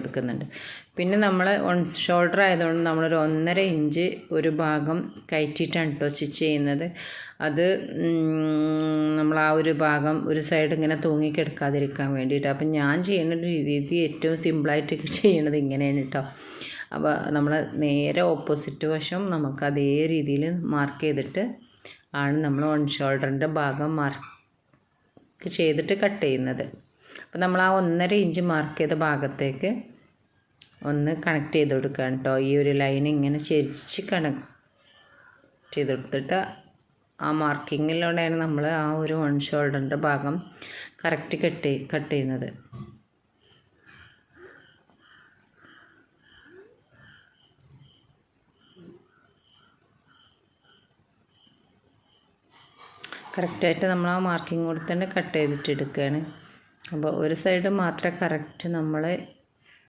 കൊടുക്കുന്നുണ്ട്. പിന്നെ നമ്മൾ ഷോൾഡർ ആയതുകൊണ്ട് നമ്മളൊരു 1.5 ഇഞ്ച് ഒരു ഭാഗം കയറ്റിയിട്ടാണ് കേട്ടോ സ്റ്റിച്ച് ചെയ്യുന്നത്. അത് നമ്മൾ ആ ഒരു ഭാഗം ഒരു സൈഡ് ഇങ്ങനെ തൂങ്ങിക്കെടുക്കാതിരിക്കാൻ വേണ്ടിയിട്ട്. അപ്പം ഞാൻ ചെയ്യുന്ന രീതി ഏറ്റവും സിമ്പിളായിട്ട് ചെയ്യണത് ഇങ്ങനെയാണ് കേട്ടോ. അപ്പോൾ നമ്മൾ നേരെ ഓപ്പോസിറ്റ് വശം നമുക്ക് അതേ രീതിയിൽ മാർക്ക് ചെയ്തിട്ട് ആണ് നമ്മൾ ഷോൾഡറിൻ്റെ ഭാഗം മാർക്ക് ചെയ്തിട്ട് കട്ട് ചെയ്യുന്നത്. അപ്പോൾ നമ്മൾ ആ 1.5 ഇഞ്ച് മാർക്ക് ചെയ്ത ഭാഗത്തേക്ക് ഒന്ന് കണക്ട് ചെയ്ത് കൊടുക്കുകയാണ് കേട്ടോ. ഈ ഒരു ലൈൻ ഇങ്ങനെ ചെരിച്ച് കണക്ട് ചെയ്ത് കൊടുത്തിട്ട് ആ മാർക്കിങ്ങിലൂടെയാണ് നമ്മൾ ആ ഒരു ഷോൾഡറിൻ്റെ ഭാഗം കറക്റ്റ് കട്ട് ചെയ്യുന്നത്. കറക്റ്റായിട്ട് നമ്മൾ ആ മാർക്കിംഗ് കൂടി തന്നെ കട്ട് ചെയ്തിട്ട് എടുക്കുകയാണ്. അപ്പോൾ ഒരു സൈഡ് മാത്രമേ കറക്റ്റ് നമ്മൾ